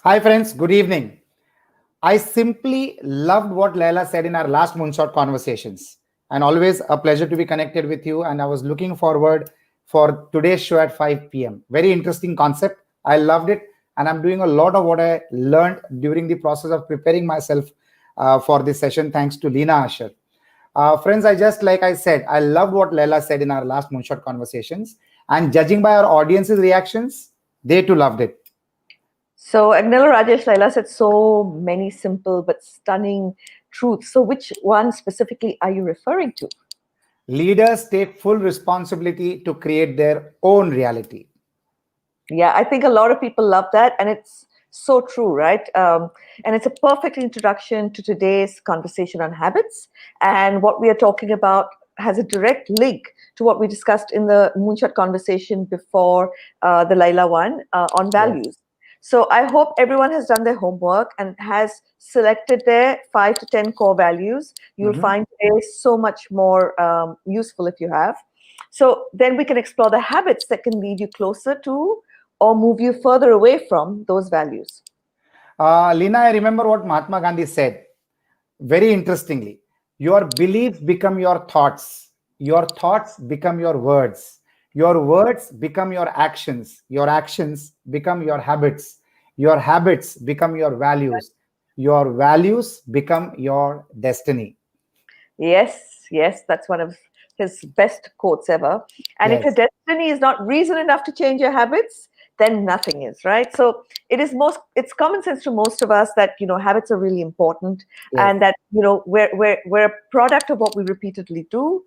Hi friends, good evening. I simply loved what Laila said in our last Moonshot conversations. And always a pleasure to be connected with you. And I was looking forward for today's show at 5 p.m. Very interesting concept. I loved it. And I'm doing a lot of what I learned during the process of preparing myself for this session, thanks to Leena Asher. Friends, I just like I said, I loved what Laila said in our last Moonshot conversations. And judging by our audience's reactions, they too loved it. So Agnella Rajesh Laila said so many simple but stunning truths. So which one specifically are you referring to? Leaders take full responsibility to create their own reality. Yeah, I think a lot of people love that, and it's so true, right? And it's a perfect introduction to today's conversation on habits. And what we are talking about has a direct link to what we discussed in the Moonshot conversation before the Laila one on Yes. values. So I hope everyone has done their homework and has selected their 5 to 10 core values. You'll Mhm. find today so much more useful if you have. So then we can explore the habits that can lead you closer to or move you further away from those values. Lina, I remember what Mahatma Gandhi said very interestingly. Your beliefs become your thoughts become your words become your actions become your habits become your values become your destiny. Yes, yes, that's one of his best quotes ever. And if your Yes, destiny is not reason enough to change your habits, then nothing is, right? So it's common sense to most of us that, habits are really important, yes. and that, we're a product of what we repeatedly do.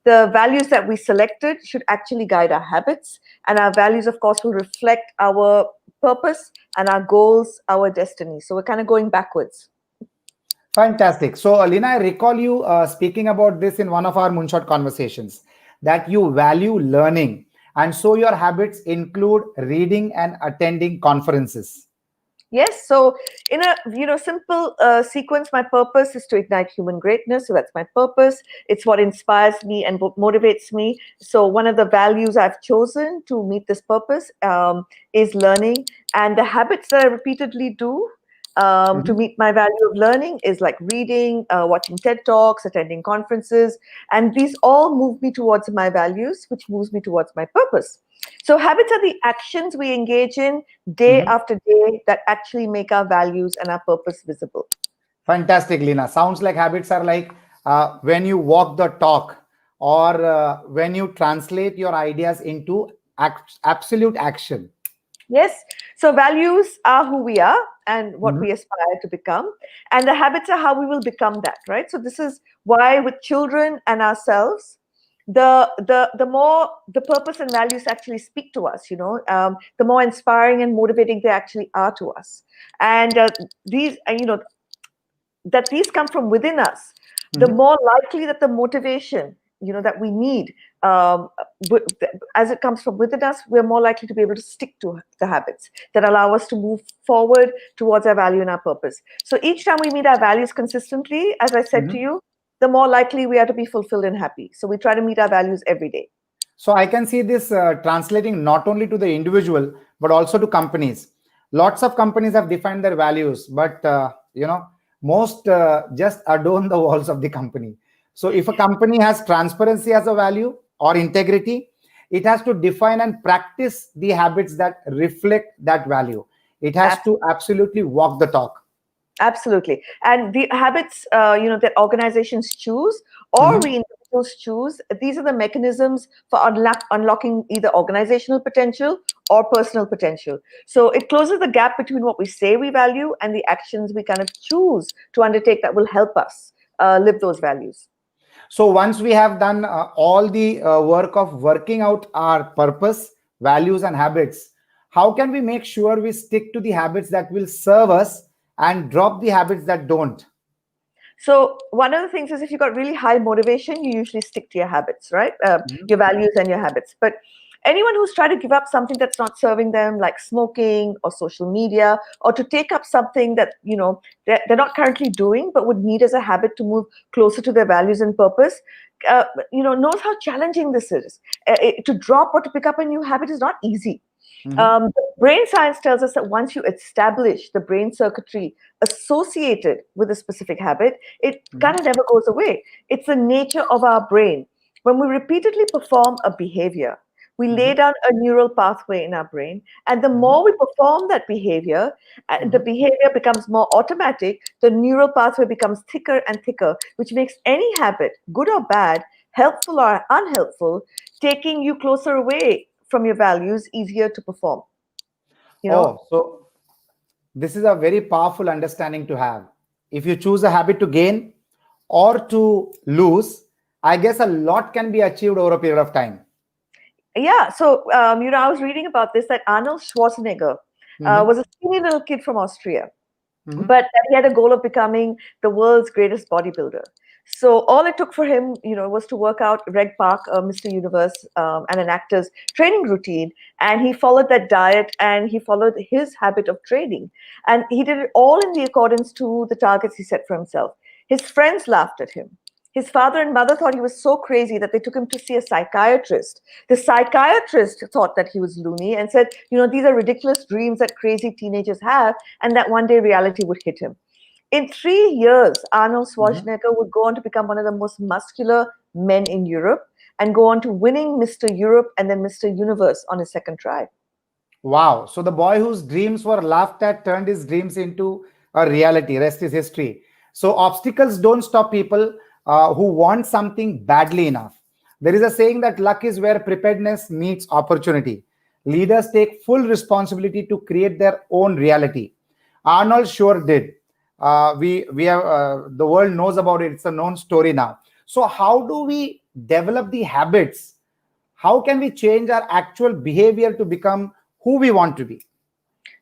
The values that we selected should actually guide our habits, and our values, of course, will reflect our purpose and our goals, our destiny. So we're kind of going backwards. Fantastic. So, Alina, I recall you speaking about this in one of our Moonshot conversations that you value learning. And so your habits include reading and attending conferences. Yes, so in a simple sequence, my purpose is to ignite human greatness. So that's my purpose. It's what inspires me and what motivates me. So one of the values I've chosen to meet this purpose is learning, and the habits that I repeatedly do to Mhm. meet my value of learning is like reading, watching TED talks, attending conferences, and these all move me towards my values, which moves me towards my purpose. So habits are the actions we engage in day Mhm. after day that actually make our values and our purpose visible. Fantastic, Lina. Sounds like habits are like when you walk the talk or when you translate your ideas into absolute action. Yes. So values are who we are and what Mhm. we aspire to become. And the habits are how we will become that, right? So this is why with children and ourselves, the more the purpose and values actually speak to us, the more inspiring and motivating they actually are to us. And these, that these come from within us, the Mhm. more likely that the motivation that we need, as it comes from within us, we're more likely to be able to stick to the habits that allow us to move forward towards our value and our purpose. So each time we meet our values consistently, as I said to Mhm. you, the more likely we are to be fulfilled and happy. So we try to meet our values every day. So I can see this translating not only to the individual but also to companies. Lots of companies have defined their values, but most just adorn the walls of the company. So if a company has transparency as a value or integrity, it has to define and practice the habits that reflect that value. It has to absolutely walk the talk. Absolutely. And the habits, that organizations choose or Mhm. we individuals choose, these are the mechanisms for unlocking either organizational potential or personal potential. So it closes the gap between what we say we value and the actions we kind of choose to undertake that will help us live those values. So once we have done all the work of working out our purpose, values, and habits, how can we make sure we stick to the habits that will serve us and drop the habits that don't? So one of the things is if you've got really high motivation, you usually stick to your habits, right? Mhm. Your values and your habits. But anyone who's trying to give up something that's not serving them, like smoking or social media, or to take up something that they're not currently doing but would need as a habit to move closer to their values and purpose, knows how challenging this is. To drop or to pick up a new habit is not easy. Mhm. Brain science tells us that once you establish the brain circuitry associated with a specific habit, it Mhm. kind of never goes away. It's the nature of our brain. When we repeatedly perform a behavior, we lay Mhm. down a neural pathway in our brain, and the Mhm. more we perform that behavior, the Mhm. behavior becomes more automatic. The neural pathway becomes thicker and thicker, which makes any habit, good or bad, helpful or unhelpful, taking you closer away from your values, easier to perform. You know, Oh, so this is a very powerful understanding to have. If you choose a habit to gain or to lose, I guess a lot can be achieved over a period of time. yeah. So I was reading about this that Arnold Schwarzenegger Mhm. was a skinny little kid from Austria, Mhm. but he had a goal of becoming the world's greatest bodybuilder. So all it took for him, was to work out Reg Park, Mr. Universe, and an actor's training routine, and he followed that diet and he followed his habit of training, and he did it all in the accordance to the targets he set for himself. His friends laughed at him. His father and mother thought he was so crazy that they took him to see a psychiatrist. The psychiatrist thought that he was loony and said, these are ridiculous dreams that crazy teenagers have, and that one day reality would hit him. In 3 years, Arnold Mhm. Schwarzenegger would go on to become one of the most muscular men in Europe and go on to winning Mr. Europe and then Mr. Universe on his second try. Wow. So the boy whose dreams were laughed at turned his dreams into a reality. Rest is history. So obstacles don't stop people who want something badly enough. There is a saying that luck is where preparedness meets opportunity. Leaders take full responsibility to create their own reality. Arnold sure did. We have the world knows about it. It's a known story now. So how do we develop the habits? How can we change our actual behavior to become who we want to be?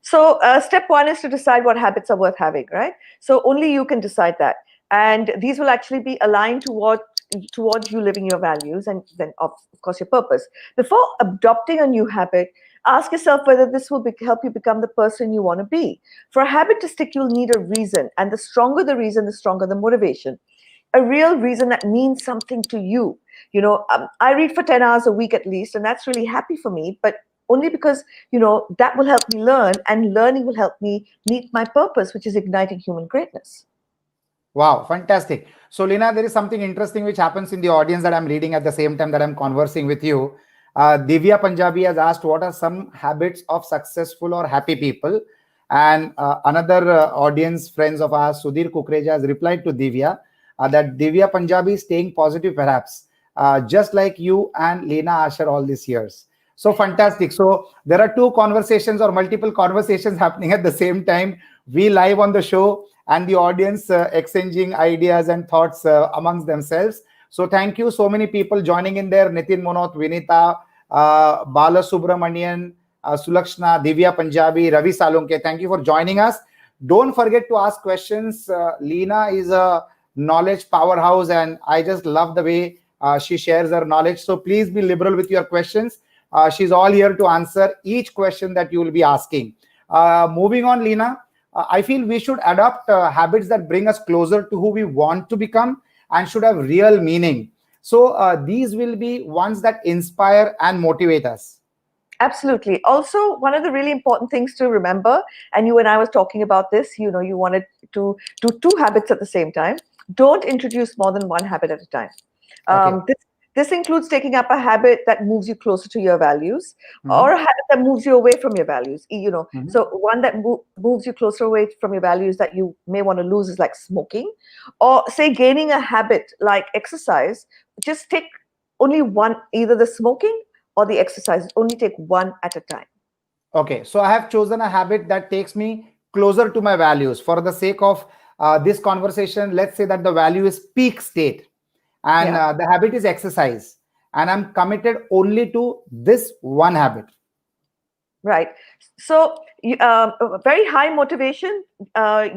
So, step one is to decide what habits are worth having, right? So, only you can decide that. And these will actually be aligned towards you living your values and then, of course, your purpose. Before adopting a new habit, ask yourself whether this will help you become the person you want to be. For a habit to stick, you'll need a reason. And the stronger the reason, the stronger the motivation. A real reason that means something to you. I read for 10 hours a week at least, and that's really happy for me, but only because, that will help me learn, and learning will help me meet my purpose, which is igniting human greatness. Wow, fantastic. So, Lina, there is something interesting which happens in the audience that I'm reading at the same time that I'm conversing with you. Divya Punjabi has asked, what are some habits of successful or happy people? And another audience, friends of ours, Sudhir Kukreja, has replied to Divya that Divya Punjabi is staying positive, perhaps, just like you and Lena Asher all these years. So fantastic. So there are two conversations or multiple conversations happening at the same time. We live on the show and the audience exchanging ideas and thoughts amongst themselves. So thank you. So many people joining in there. Nitin Monot, Vinita, Bala Subramanian, Sulakshna, Divya Punjabi, Ravi Salunke. Thank you for joining us. Don't forget to ask questions. Leena is a knowledge powerhouse, and I just love the way she shares her knowledge. So please be liberal with your questions. She's all here to answer each question that you will be asking. Moving on, Leena, I feel we should adopt habits that bring us closer to who we want to become and should have real meaning. So these will be ones that inspire and motivate us. Absolutely. Also, one of the really important things to remember, and you and I was talking about this, you wanted to do two habits at the same time. Don't introduce more than one habit at a time. Okay. This includes taking up a habit that moves you closer to your values, or Mhm. a habit that moves you away from your values. Mhm. So one that moves you closer away from your values that you may want to lose is like smoking, or say gaining a habit like exercise. Just take only one, either the smoking or the exercise. Only take one at a time. Okay, so I have chosen a habit that takes me closer to my values. For the sake of this conversation, let's say that the value is peak state and Yeah. the habit is exercise, and I'm committed only to this one habit. Right. So, very high motivation,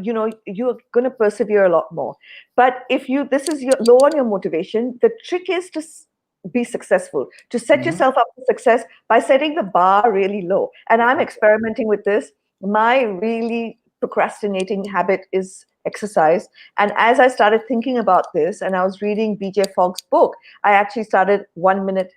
you're going to persevere a lot more. But if this is your low on your motivation, the trick is to be successful, to set Mhm. yourself up for success by setting the bar really low. And I'm experimenting with this. My really procrastinating habit is exercise. And as I started thinking about this and I was reading BJ Fogg's book, I actually started 1 minute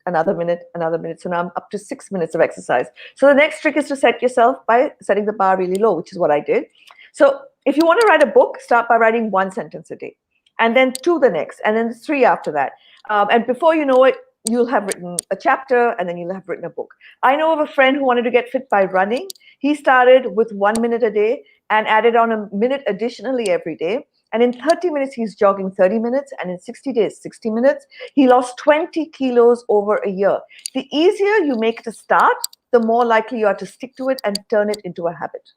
another minute, another minute. So now I'm up to 6 minutes of exercise. So the next trick is to set yourself by setting the bar really low, which is what I did. So if you want to write a book, start by writing 1 sentence a day, and then 2 the next, and then 3 after that. And before you know it, you'll have written a chapter, and then you'll have written a book. I know of a friend who wanted to get fit by running. He started with 1 minute a day and added on a minute additionally every day. And in 30 minutes, he's jogging 30 minutes. And in 60 days, 60 minutes. He lost 20 kilos over a year. The easier you make it to start, the more likely you are to stick to it and turn it into a habit.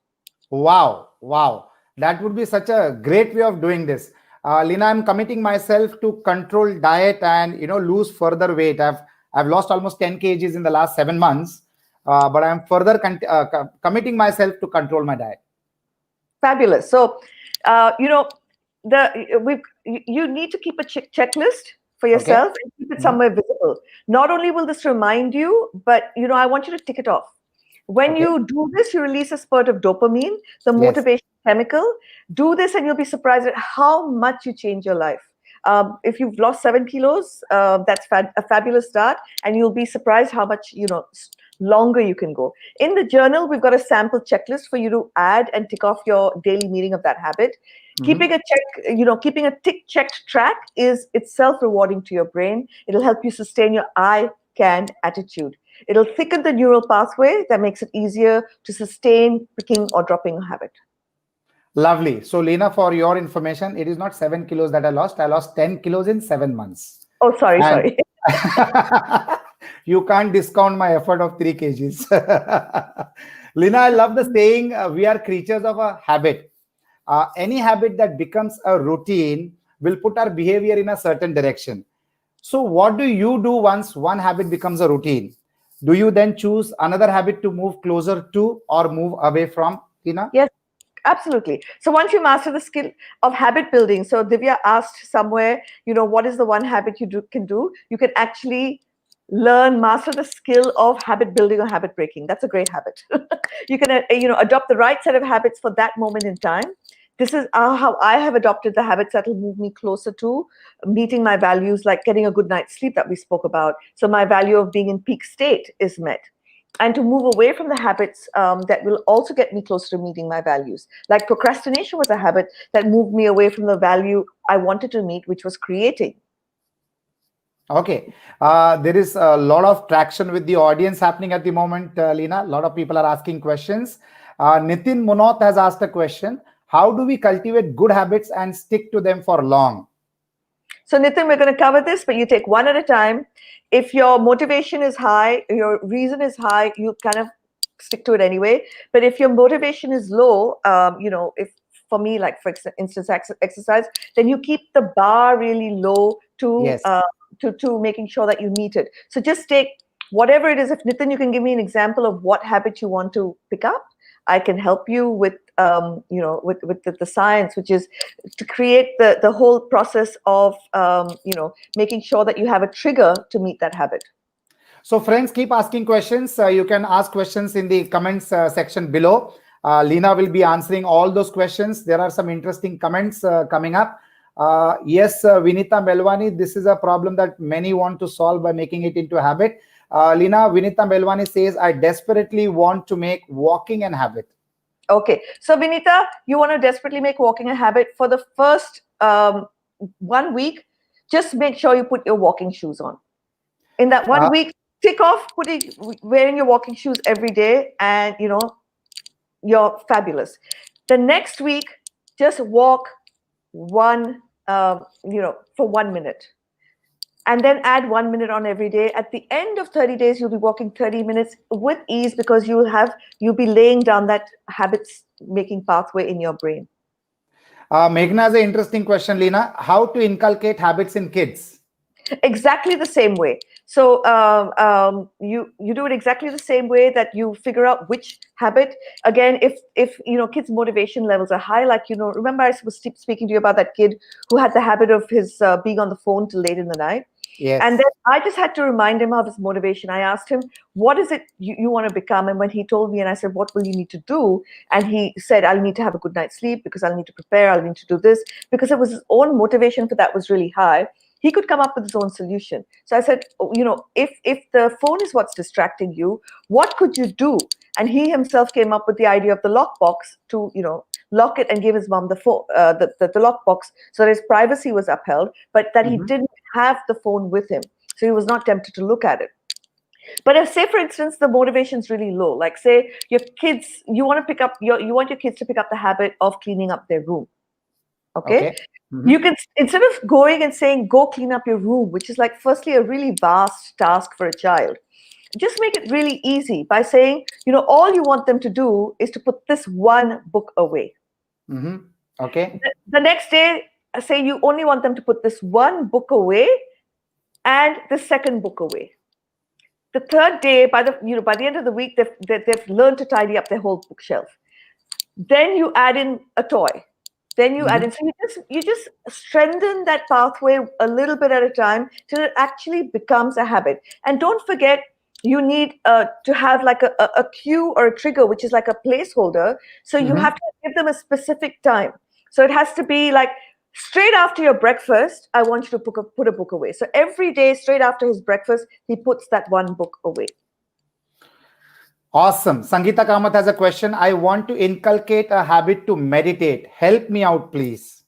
Wow. Wow. That would be such a great way of doing this. Lina, I'm committing myself to control diet and, lose further weight. I've lost almost 10 kgs in the last 7 months, but I'm further committing myself to control my diet. Fabulous. So, you need to keep a checklist for yourself and keep it somewhere visible. Not only will this remind you, but I want you to tick it off. When you do this, you release a spurt of dopamine, the motivation chemical. Do this and you'll be surprised at how much you change your life. If you've lost 7 kilos, that's a fabulous start, and you'll be surprised how much longer you can go. In the journal, we've got a sample checklist for you to add and tick off your daily meeting of that habit. Keeping a tick-checked track is itself rewarding to your brain. It'll help you sustain your I can attitude. It'll thicken the neural pathway that makes it easier to sustain picking or dropping a habit. Lovely. So, Lina, for your information, it is not 7 kilos that I lost. I lost 10 kilos in 7 months. Oh, sorry. You can't discount my effort of 3 kgs. Lina, I love the saying, we are creatures of a habit. Any habit that becomes a routine will put our behavior in a certain direction. So what do you do once one habit becomes a routine? Do you then choose another habit to move closer to or move away from, Lina? Yes, absolutely. So once you master the skill of habit building, so Divya asked somewhere, what is the one habit you can do? You can actually master the skill of habit building or habit breaking. That's a great habit. You can, adopt the right set of habits for that moment in time. This is how I have adopted the habits that will move me closer to meeting my values, like getting a good night's sleep that we spoke about. So my value of being in peak state is met. And to move away from the habits that will also get me closer to meeting my values. Like procrastination was a habit that moved me away from the value I wanted to meet, which was creating. Okay. There is a lot of traction with the audience happening at the moment, Lina. A lot of people are asking questions. Nitin Munoth has asked a question. How do we cultivate good habits and stick to them for long? So Nitin, we're going to cover this, but you take one at a time. If your motivation is high, your reason is high, you kind of stick to it anyway. But if your motivation is low, if for me, like for instance, exercise, then you keep the bar really low to making sure that you meet it. So just take whatever it is. If Nitin, you can give me an example of what habit you want to pick up, I can help you with the science, which is to create the whole process of making sure that you have a trigger to meet that habit. So friends, keep asking questions. You can ask questions in the comments section below. Lina will be answering all those questions. There are some interesting comments coming up. Yes, Vinita Melwani, this is a problem that many want to solve by making it into a habit. Lina, Vinita Melwani says, I desperately want to make walking a habit. Okay. So Vinita, you want to desperately make walking a habit. For the first 1 week, just make sure you put your walking shoes on. In that 1 week, tick off wearing your walking shoes every day, and you're fabulous. The next week, just walk for 1 minute. And then add 1 minute on every day. At the end of 30 days, you'll be walking 30 minutes with ease because you'll be laying down that habits-making pathway in your brain. Meghna has an interesting question, Lina. How to inculcate habits in kids? Exactly the same way. So you do it exactly the same way that you figure out which habit. Again, if kids' motivation levels are high, like remember I was speaking to you about that kid who had the habit of his being on the phone till late in the night. Yes. And then I just had to remind him of his motivation. I asked him, what is it you want to become? And when he told me, and I said, what will you need to do? And he said, I'll need to have a good night's sleep because I'll need to prepare. I'll need to do this because it was his own motivation for that was really high. he could come up with his own solution. So I said, oh, if the phone is what's distracting you, what could you do? And he himself came up with the idea of the lockbox to, lock it and give his mom the phone, the lockbox, so that his privacy was upheld, but that he didn't have the phone with him, so he was not tempted to look at it. But if, say, for instance, the motivation is really low, like say your kids, you want your kids to pick up the habit of cleaning up their room. Okay. You can, instead of going and saying, go clean up your room, which is like, firstly, a really vast task for a child, just make it really easy by saying, all you want them to do is to put this one book away. Okay. The next day, say you only want them to put this one book away and the second book away. The third day, by the end of the week, they've learned to tidy up their whole bookshelf. Then you add in a toy. Then you add in, so you just strengthen that pathway a little bit at a time till it actually becomes a habit. And don't forget, you need to have like a cue or a trigger, which is like a placeholder. So you have to give them a specific time. So it has to be like, straight after your breakfast, I want you to put a book away. So every day, straight after his breakfast, he puts that one book away. Awesome. Sangeeta Kamath has a question. I want to inculcate a habit to meditate. Help me out, please.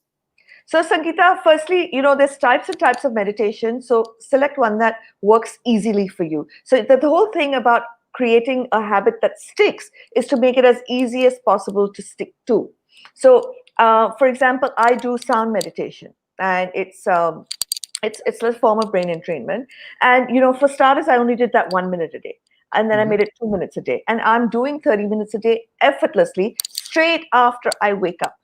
So Sangeeta, firstly, there's types and types of meditation. So select one that works easily for you. So the whole thing about creating a habit that sticks is to make it as easy as possible to stick to. So, for example, I do sound meditation, and it's a form of brain entrainment. And for starters, I only did that 1 minute a day, and then I made it 2 minutes a day, and I'm doing 30 minutes a day effortlessly, straight after I wake up.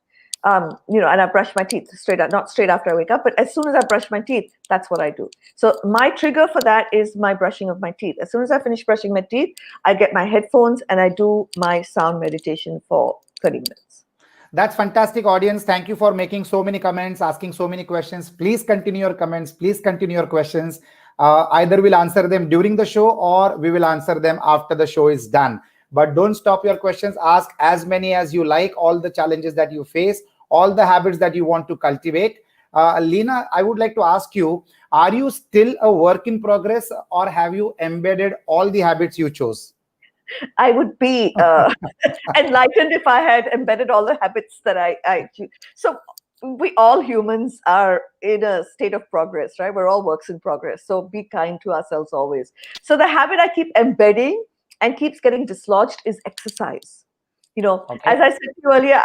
And I brush my teeth not straight after I wake up, but as soon as I brush my teeth, that's what I do. So my trigger for that is my brushing of my teeth. As soon as I finish brushing my teeth, I get my headphones and I do my sound meditation for 30 minutes. That's fantastic, audience. Thank you for making so many comments, asking so many questions. Please continue your comments. Please continue your questions. Either we'll answer them during the show or we will answer them after the show is done. But don't stop your questions. Ask as many as you like, all the challenges that you face, all the habits that you want to cultivate. Leena, I would like to ask you, are you still a work in progress, or have you embedded all the habits you chose? I would be enlightened if I had embedded all the habits that I choose. So we all humans are in a state of progress, right? We're all works in progress. So be kind to ourselves always. So the habit I keep embedding and keeps getting dislodged is exercise. As I said to you earlier,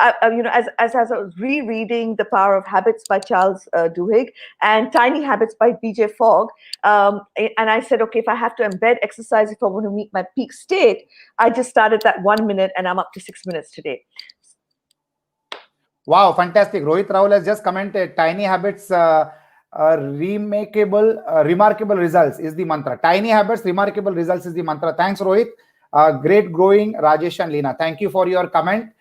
as I was rereading The Power of Habits by Charles Duhigg and Tiny Habits by BJ Fogg, and I said, okay, if I have to embed exercise, if I want to meet my peak state, I just started that 1 minute and I'm up to 6 minutes today. Wow, fantastic. Rohit Rahul has just commented, Tiny Habits, remarkable results is the mantra. Tiny Habits, remarkable results is the mantra. Thanks, Rohit. Great growing, Rajesh and Leena. Thank you for your comment.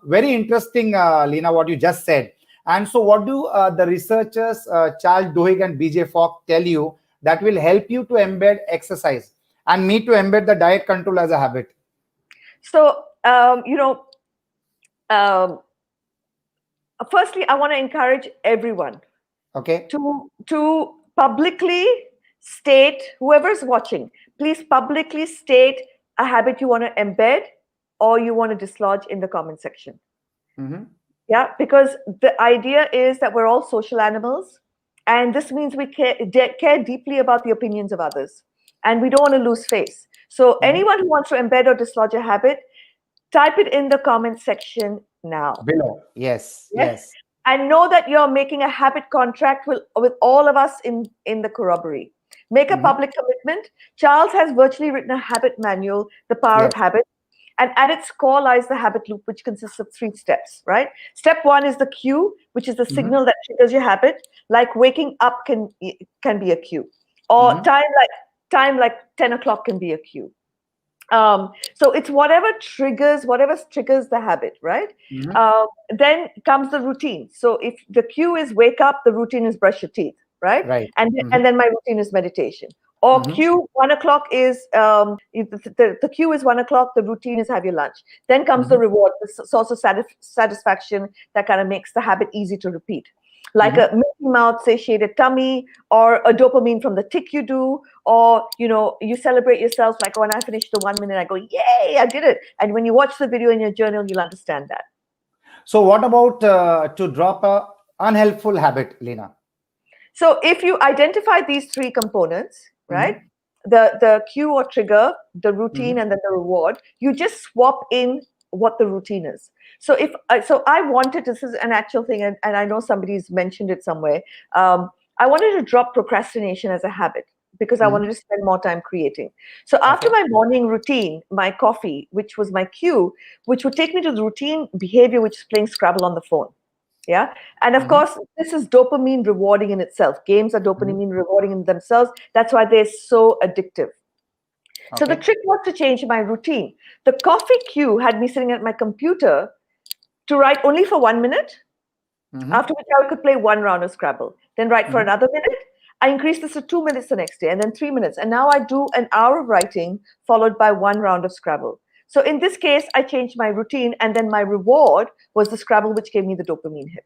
Very interesting, Leena, what you just said. And so what do the researchers, Charles Duhigg and BJ Fogg, tell you that will help you to embed exercise and me to embed the diet control as a habit? So, firstly, I want to encourage everyone to publicly state, whoever's watching, please publicly state a habit you want to embed or you want to dislodge in the comment section. Yeah, because the idea is that we're all social animals, and this means we care deeply about the opinions of others, and we don't want to lose face. So anyone who wants to embed or dislodge a habit, type it in the comment section now. Below. Yes. And know that you're making a habit contract with all of us in the corroboree. Make a public commitment. Charles has virtually written a habit manual, The Power of Habit. And at its core lies the habit loop, which consists of 3 steps, right? Step 1 is the cue, which is the signal that triggers your habit. Like waking up can be a cue. Or time like 10 o'clock can be a cue. So it's whatever triggers the habit, right? Then comes the routine. So if the cue is wake up, the routine is brush your teeth, right? And then my routine is meditation. Or cue 1 o'clock is the cue is 1 o'clock. The routine is have your lunch. Then comes the reward, the source of satisfaction that kind of makes the habit easy to repeat. like a Mickey Mouse satiated tummy, or a dopamine from the tick you do, or you celebrate yourself, like when I finish the 1 minute, I go, yay, I did it. And when you watch the video in your journal, you'll understand that. So what about to drop a unhelpful habit, Lena? So if you identify these three components, right? Mm-hmm. The cue or trigger, the routine, Mm-hmm. and then the reward, you just swap in what the routine is. So if so I wanted, this is an actual thing, and I know somebody's mentioned it somewhere. I wanted to drop procrastination as a habit because I wanted Mm-hmm. to spend more time creating. So after Okay. my morning routine, my coffee, which was my cue, which would take me to the routine behavior, which is playing Scrabble on the phone. Yeah. And of Mm-hmm. course, this is dopamine rewarding in itself. Games are Mm-hmm. dopamine rewarding in themselves. That's why they're so addictive. So the Okay. trick was to change my routine. The coffee queue had me sitting at my computer to write only for 1 minute, Mm-hmm. after which I could play one round of Scrabble, then write for Mm-hmm. another minute. I increased this to 2 minutes the next day, and then 3 minutes. And now I do an hour of writing followed by one round of Scrabble. So in this case, I changed my routine, and then my reward was the Scrabble, which gave me the dopamine hit.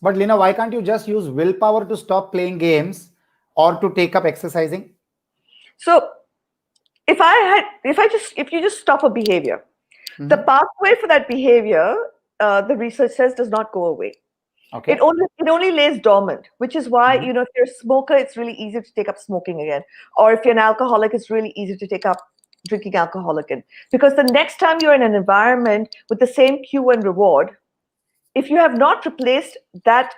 But Lena, why can't you just use willpower to stop playing games or to take up exercising? So if you just stop a behavior, the Mm-hmm. pathway for that behavior, the research says, does not go away. It Okay. only lays dormant, which is why, Mm-hmm. if you're a smoker, it's really easy to take up smoking again. Or if you're an alcoholic, it's really easy to take up drinking alcohol again. Because the next time you're in an environment with the same cue and reward, if you have not replaced that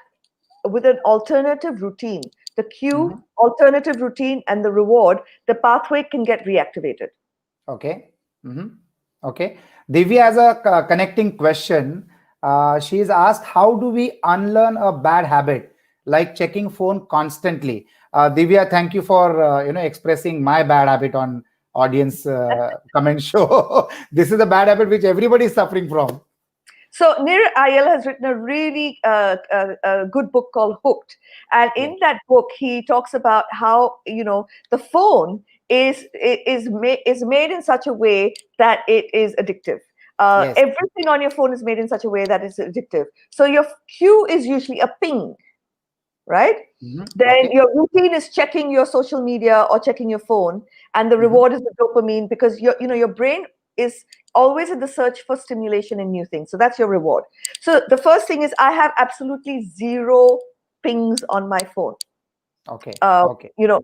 with an alternative routine, the cue, Mm-hmm. alternative routine, and the reward, the pathway can get reactivated. Okay. Mm-hmm. Okay. Divya has a connecting question. She's asked, how do we unlearn a bad habit like checking phone constantly? Divya, thank you for expressing my bad habit on audience comment show. This is a bad habit which everybody is suffering from. So Nir Ayal has written a really good book called Hooked, and Yes. in that book he talks about how the phone is made in such a way that it is addictive. Yes. Everything on your phone is made in such a way that it's addictive. So your cue is usually a ping, right? Mhm. Then Okay. your routine is checking your social media or checking your phone, and the Mhm. reward is the dopamine, because your brain is always in the search for stimulation and new things. So that's your reward. So the first thing is, I have absolutely zero pings on my phone. Okay. uh, Okay. you know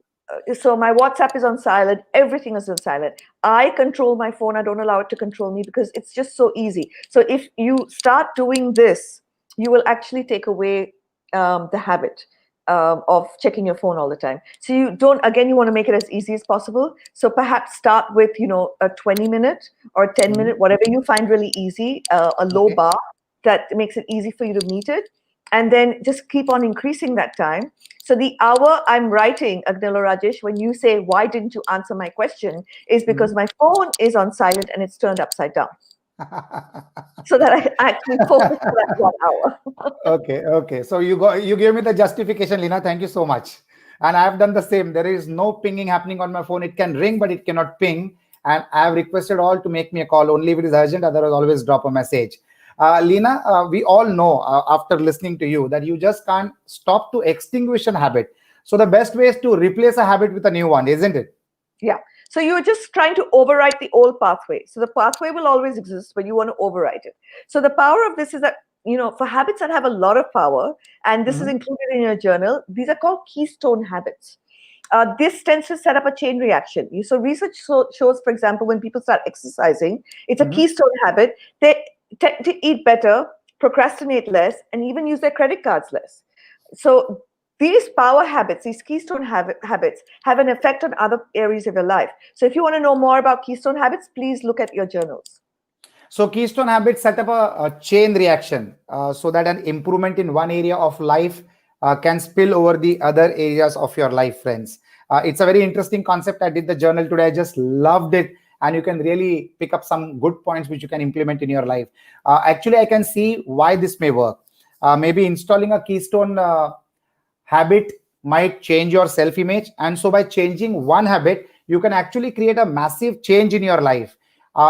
so my WhatsApp is on silent, everything is on silent. I control my phone, I don't allow it to control me, because it's just so easy. So if you start doing this, you will actually take away the habit of checking your phone all the time. So you don't, again, you want to make it as easy as possible. So perhaps start with a 20-minute or a 10 Mhm. minute, whatever you find really easy, a low Okay. bar that makes it easy for you to meet it, and then just keep on increasing that time. So the hour I'm writing, Agnilo Rajesh, when you say, why didn't you answer my question, is because Mhm. my phone is on silent and it's turned upside down, so that I actually focus for that 1 hour. Okay, okay. So you gave me the justification, Lina. Thank you so much. And I have done the same. There is no pinging happening on my phone. It can ring, but it cannot ping. And I have requested all to make me a call only if it is urgent. Otherwise, always drop a message. Lina, we all know after listening to you that you just can't stop to extinguish a habit. So the best way is to replace a habit with a new one, isn't it? Yeah. So you're just trying to overwrite the old pathway. So the pathway will always exist, but you want to overwrite it. So the power of this is that, for habits that have a lot of power, and this is Mhm. included in your journal, these are called keystone habits. This tends to set up a chain reaction. So research shows, for example, when people start exercising, it's a Mhm. keystone habit. They tend to eat better, procrastinate less, and even use their credit cards less. So these power habits, these keystone habits, have an effect on other areas of your life. So if you want to know more about keystone habits, please look at your journals. So keystone habits set up a chain reaction so that an improvement in one area of life can spill over the other areas of your life, friends. It's a very interesting concept. I did the journal today. I just loved it. And you can really pick up some good points which you can implement in your life. Actually, I can see why this may work. Maybe installing a keystone habit might change your self image. And so by changing one habit, you can actually create a massive change in your life.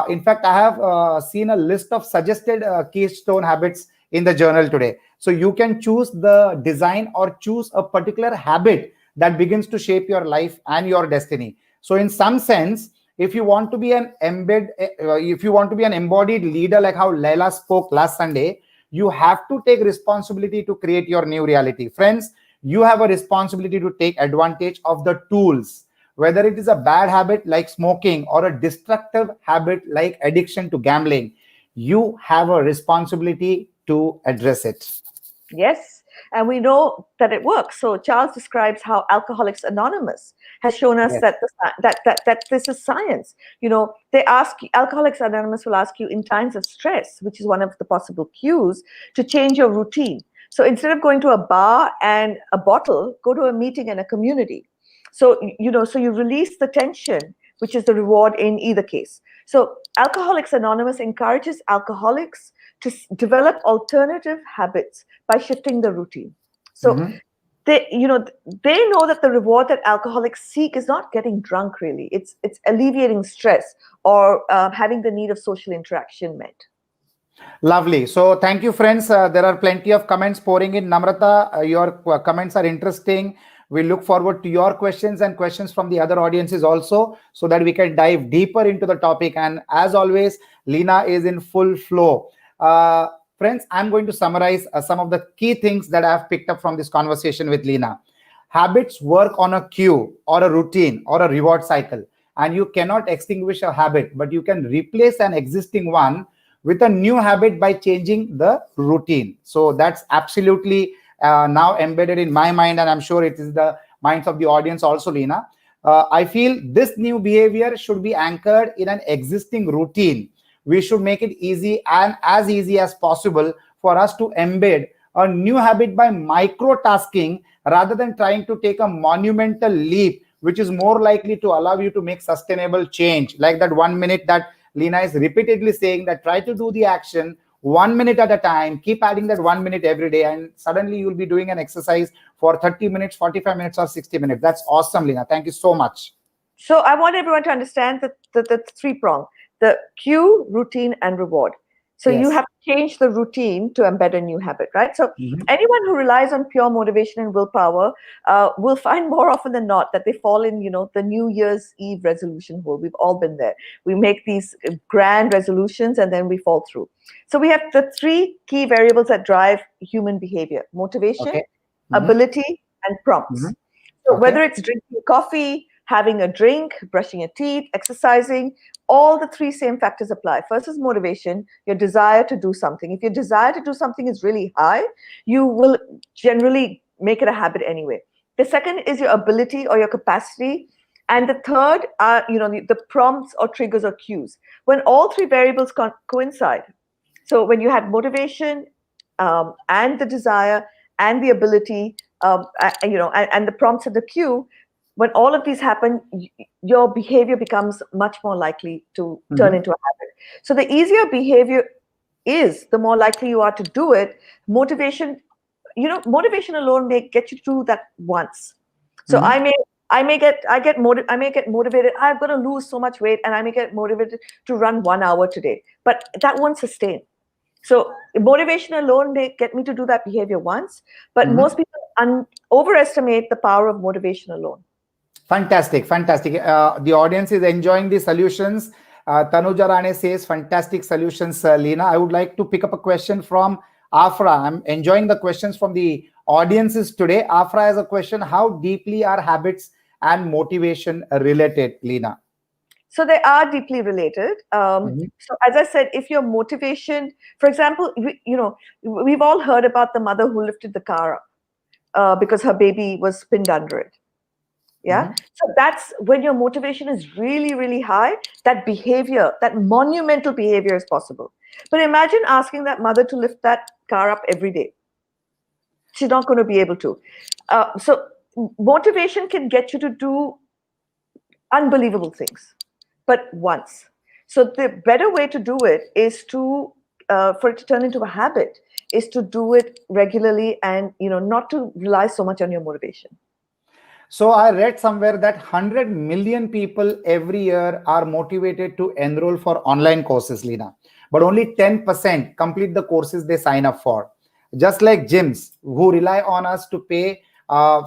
In fact, I have seen a list of suggested keystone habits in the journal today. So you can choose the design or choose a particular habit that begins to shape your life and your destiny. So in some sense, if you want to be if you want to be an embodied leader, like how Laila spoke last Sunday, you have to take responsibility to create your new reality. Friends, you have a responsibility to take advantage of the tools, whether it is a bad habit like smoking or a destructive habit like addiction to gambling. You have a responsibility to address it. Yes, and we know that it works. So Charles describes how Alcoholics Anonymous has shown us Yes. that that this is science. You know, they ask Alcoholics Anonymous will ask you in times of stress, which is one of the possible cues, to change your routine. So instead of going to a bar and a bottle, go to a meeting and a community. So so you release the tension, which is the reward in either case. So Alcoholics Anonymous encourages alcoholics to develop alternative habits by shifting the routine. So Mhm. they they know that the reward that alcoholics seek is not getting drunk, really. It's alleviating stress or having the need of social interaction met. Lovely. So thank you, friends. There are plenty of comments pouring in. Namrata, your comments are interesting. We look forward to your questions and questions from the other audiences also, so that we can dive deeper into the topic. And as always, Lina is in full flow. Uh, Friends, I'm going to summarize some of the key things that I've picked up from this conversation with Lina. Habits work on a cue or a routine or a reward cycle, and you cannot extinguish a habit, but you can replace an existing one with a new habit by changing the routine. So that's absolutely now embedded in my mind, and I'm sure it is the minds of the audience also, Lina. I feel this new behavior should be anchored in an existing routine. We should make it easy and as easy as possible for us to embed a new habit by micro tasking rather than trying to take a monumental leap, which is more likely to allow you to make sustainable change. Like that 1 minute that Lina is repeatedly saying, that try to do the action 1 minute at a time, keep adding that 1 minute every day, and suddenly you'll be doing an exercise for 30 minutes, 45 minutes, or 60 minutes. That's awesome, Lina. Thank you so much. So I want everyone to understand that the three prong, the cue, routine, and reward. So you Yes. have to change the routine to embed a new habit, right? So Mhm. anyone who relies on pure motivation and willpower will find more often than not that they fall in, the New Year's Eve resolution hole. We've all been there. We make these grand resolutions and then we fall through. So we have the three key variables that drive human behavior: motivation, Okay. Mhm. ability, and Mhm. prompts. So Okay. whether it's drinking coffee, having a drink, brushing your teeth, exercising, all the three same factors apply. First is motivation, your desire to do something. If your desire to do something is really high, you will generally make it a habit anyway. The second is your ability or your capacity. And the third are, the prompts or triggers or cues. When all three variables coincide, so when you have motivation and the desire and the ability, and the prompts of the cue, when all of these happen, your behavior becomes much more likely to turn Mhm. into a habit. So the easier behavior is, the more likely you are to do it. Motivation alone may get you to do that once. So Mhm. I may get motivated. I'm going to lose so much weight, and I may get motivated to run 1 hour today, but that won't sustain. So motivation alone may get me to do that behavior once, but Mhm. most people overestimate the power of motivation alone. Fantastic, fantastic. The audience is enjoying the solutions. Tanuja Rane says, fantastic solutions, Lina. I would like to pick up a question from Afra. I'm enjoying the questions from the audiences today. Afra has a question: how deeply are habits and motivation related, Lina? So they are deeply related. Mhm. So as I said, if your motivation, for example, we've all heard about the mother who lifted the car up because her baby was pinned under it. Yeah. Mhm. So that's when your motivation is really, really high, that behavior, that monumental behavior is possible. But imagine asking that mother to lift that car up every day. She's not going to be able to. So motivation can get you to do unbelievable things, but once. So the better way to do it is to, for it to turn into a habit, is to do it regularly and not to rely so much on your motivation. So I read somewhere that 100 million people every year are motivated to enroll for online courses, Lina. But only 10% complete the courses they sign up for. Just like gyms who rely on us to pay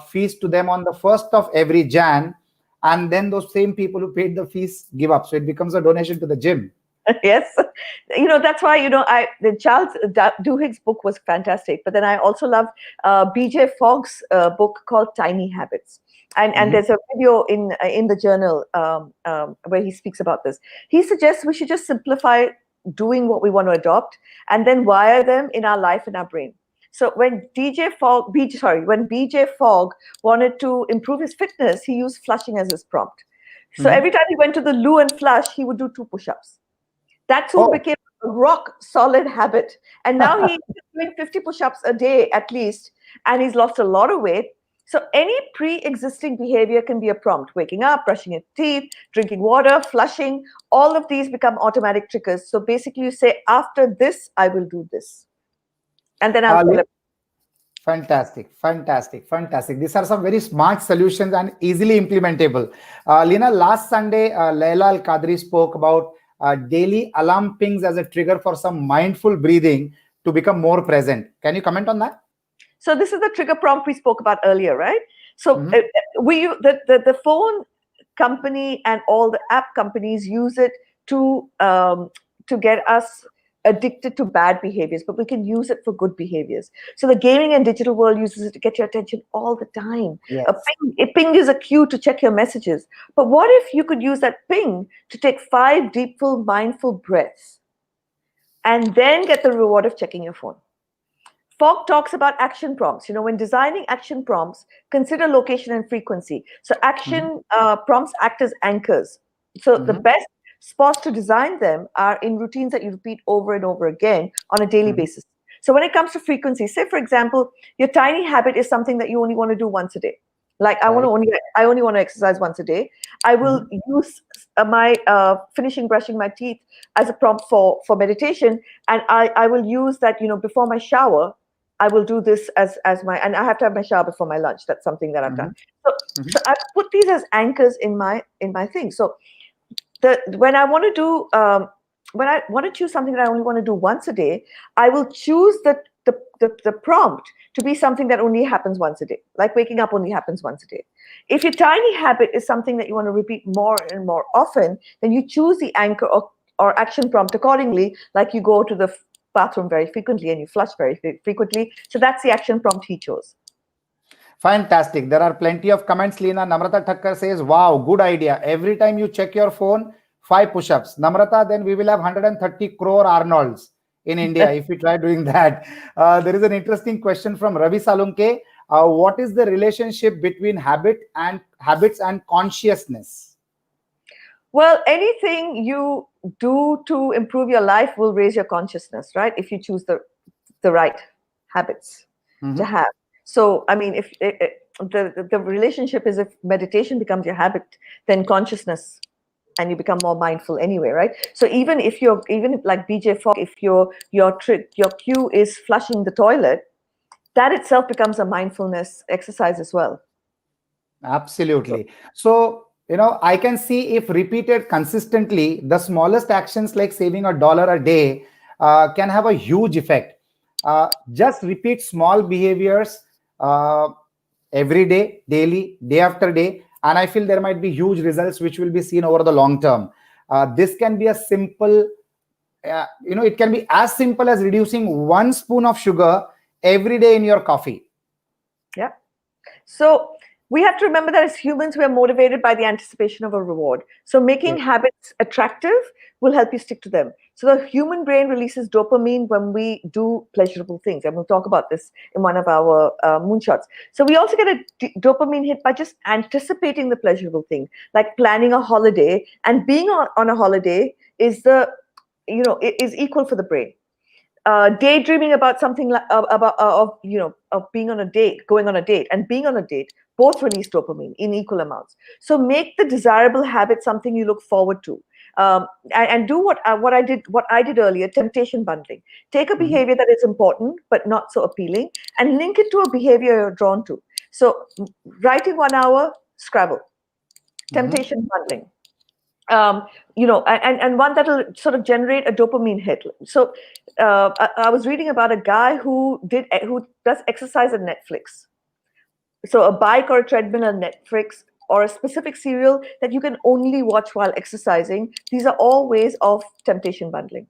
fees to them on the first of every Jan, and then those same people who paid the fees give up. So it becomes a donation to the gym. Yes, that's why I the Charles Duhigg's book was fantastic, but then I also love BJ Fogg's book called Tiny Habits, and Mhm. there's a video in the journal where he speaks about this. He suggests we should just simplify doing what we want to adopt, and then wire them in our life, in our brain. So when when BJ Fogg wanted to improve his fitness, he used flushing as his prompt. So every Mhm. time he went to the loo and flush, he would do 2 push-ups. That soon Oh, became a rock solid habit. And now he's doing 50 push ups a day at least, and he's lost a lot of weight. So, any pre existing behavior can be a prompt: waking up, brushing your teeth, drinking water, flushing. All of these become automatic triggers. So, basically, you say, after this, I will do this. And then I'll Lina, celebrate. fantastic, fantastic, fantastic. These are some very smart solutions and easily implementable. Lina, last Sunday, Laila Al Qadri spoke about daily alarm pings as a trigger for some mindful breathing to become more present. Can you comment on that? So, this is the trigger prompt we spoke about earlier, right? So, Mhm. the phone company and all the app companies use it to get us addicted to bad behaviors, but we can use it for good behaviors. So the gaming and digital world uses it to get your attention all the time. Yes. A ping is a cue to check your messages. But what if you could use that ping to take 5 deep, full, mindful breaths and then get the reward of checking your phone? Fogg talks about action prompts. When designing action prompts, consider location and frequency. So Mhm. action prompts act as anchors. So the Mhm. best spots to design them are in routines that you repeat over and over again on a daily Mhm. basis. So when it comes to frequency, say for example, your tiny habit is something that you only want to do once a day. Like Right. I only want to exercise once a day. I will Mhm. use my finishing brushing my teeth as a prompt for meditation, and I will use that before my shower. I will do this as my, and I have to have my shower before my lunch. That's something that I've done. Mhm. So Mhm. so I put these as anchors in my thing. So when I want to do when I want to choose something that I only want to do once a day, I will choose the prompt to be something that only happens once a day. Like waking up only happens once a day. If your tiny habit is something that you want to repeat more and more often, then you choose the anchor or action prompt accordingly. Like you go to the bathroom very frequently and you flush very frequently. So that's the action prompt he chose. Fantastic. There are plenty of comments. Lina Namrata Thakkar says, wow, good idea. Every time you check your phone, 5 push-ups. Namrata, then we will have 130 crore Arnolds in India if we try doing that. There is an interesting question from Ravi Salunke. What is the relationship between habits and consciousness? Well, anything you do to improve your life will raise your consciousness, right? If you choose the right habits to Mhm. have. So, I mean, if the relationship is, if meditation becomes your habit, then consciousness, and you become more mindful anyway, right? So even if like BJ Fogg, if your cue is flushing the toilet, that itself becomes a mindfulness exercise as well. So, Absolutely. So, I can see if repeated consistently, the smallest actions like saving $1 a day can have a huge effect. Just repeat small behaviors uh, every day, daily, day after day, and I feel there might be huge results which will be seen over the long term. This can be a simple, it can be as simple as reducing 1 spoon of sugar every day in your coffee. yeah. So we have to remember that as humans, we are motivated by the anticipation of a reward. So making Yes. habits attractive will help you stick to them. So the human brain releases dopamine when we do pleasurable things. And we'll talk about this in one of our moonshots. So we also get a dopamine hit by just anticipating the pleasurable thing, like planning a holiday, and being on a holiday is is equal for the brain. Daydreaming about something like of of being on a date, going on a date, and being on a date both release dopamine in equal amounts. So make the desirable habit something you look forward to. and do what I did earlier, temptation bundling. Take a behavior that is important but not so appealing, and link it to a behavior you're drawn to. So writing 1 hour, Scrabble. Temptation bundling. And one that'll sort of generate a dopamine hit. So I was reading about a guy who does exercise at Netflix. So a bike or a treadmill on Netflix, or a specific serial that you can only watch while exercising. These are all ways of temptation bundling.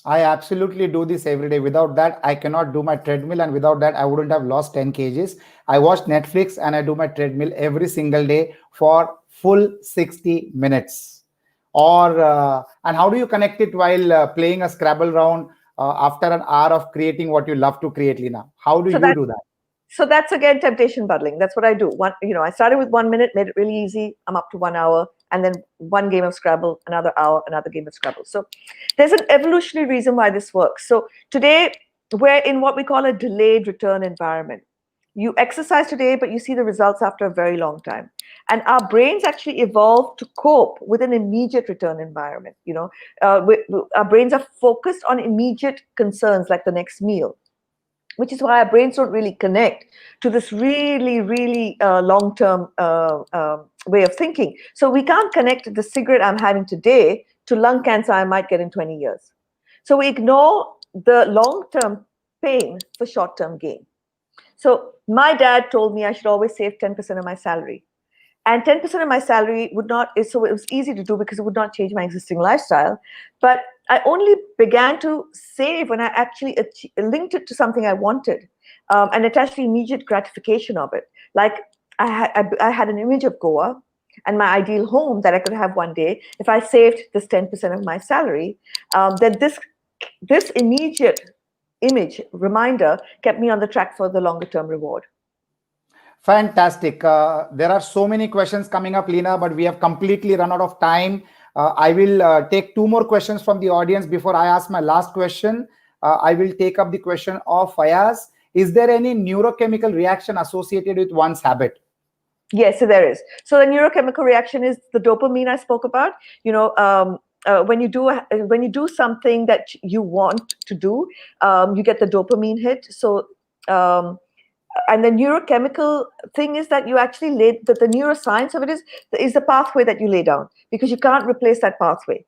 I absolutely do this every day. Without that, I cannot do my treadmill, and without that, I wouldn't have lost 10 kgs. I watch Netflix and I do my treadmill every single day for full 60 minutes. And how do you connect it while playing a Scrabble round after an hour of creating what you love to create, Lina? How do you do that? So that's again temptation bundling. That's what I do. I started with 1 minute, made it really easy. I'm up to 1 hour, and then one game of Scrabble, another hour, another game of Scrabble. So there's an evolutionary reason why this works. So today we're in what we call a delayed return environment. You exercise today, but you see the results after a very long time. And our brains actually evolved to cope with an immediate return environment. Our brains are focused on immediate concerns like the next meal, which is why our brains don't really connect to this really, really long-term way of thinking. So we can't connect the cigarette I'm having today to lung cancer I might get in 20 years. So we ignore the long-term pain for short-term gain. So my dad told me I should always save 10% of my salary. And 10% of my salary so it was easy to do because it would not change my existing lifestyle. But I only began to save when I actually linked it to something I wanted, and attached the immediate gratification of it. Like I had an image of Goa and my ideal home that I could have one day. If I saved this 10% of my salary, then this immediate image reminder kept me on the track for the longer term reward. Fantastic. There are so many questions coming up, Lina, but we have completely run out of time. I will take 2 more questions from the audience before I ask my last question. I will take up the question of Fayaz. Is there any neurochemical reaction associated with one's habit? Yes, so there is. So the neurochemical reaction is the dopamine I spoke about. When you do something that you want to do, you get the dopamine hit. So and the neurochemical thing is that you actually the neuroscience of it is the pathway that you lay down, because you can't replace that pathway.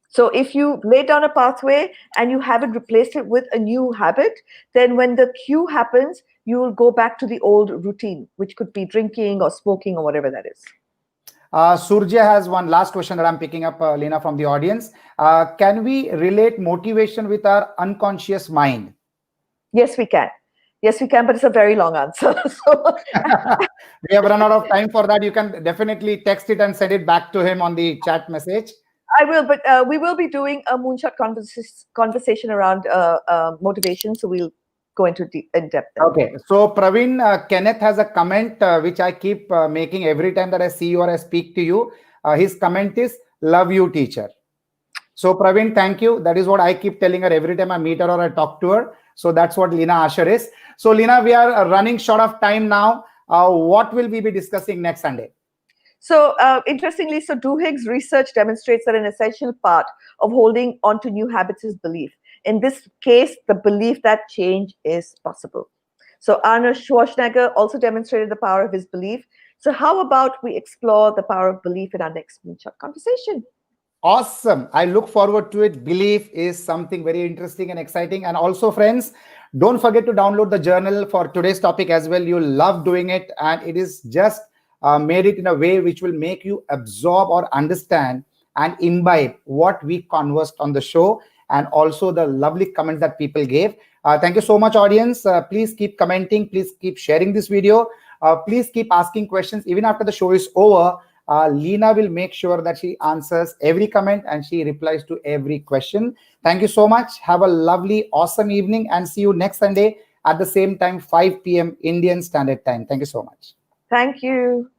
So if you lay down a pathway and you haven't replaced it with a new habit, then when the cue happens, you will go back to the old routine, which could be drinking or smoking or whatever that is. Surja has one last question that I'm picking up, Lina, from the audience. Can we relate motivation with our unconscious mind? Yes, we can. Yes, we can, but it's a very long answer. So we have run out of time for that. You can definitely text it and send it back to him on the chat message. I will, but we will be doing a Moonshot conversation around motivation, so we'll go into in depth. Okay, so Praveen, Kenneth has a comment which I keep making every time that I see you or I speak to you. His comment is, "Love you, teacher." So Praveen, thank you. That is what I keep telling her every time I meet her or I talk to her. So that's what Lina Asher is. So Lina, we are running short of time now. What will we be discussing next Sunday? So interestingly, so Duhigg's research demonstrates that an essential part of holding on to new habits is belief. In this case, the belief that change is possible. So Arnold Schwarzenegger also demonstrated the power of his belief. So how about we explore the power of belief in our next Moonshot conversation? Awesome. I look forward to it. Belief is something very interesting and exciting. And also, friends, don't forget to download the journal for today's topic as well. You'll love doing it. And it is just made it in a way which will make you absorb or understand and imbibe what we conversed on the show, and also the lovely comments that people gave. Thank you so much, audience. Please keep commenting. Please keep sharing this video. Please keep asking questions. Even after the show is over, Lina will make sure that she answers every comment and she replies to every question. Thank you so much. Have a lovely, awesome evening, and see you next Sunday at the same time, 5 p.m. Indian Standard Time. Thank you so much. Thank you.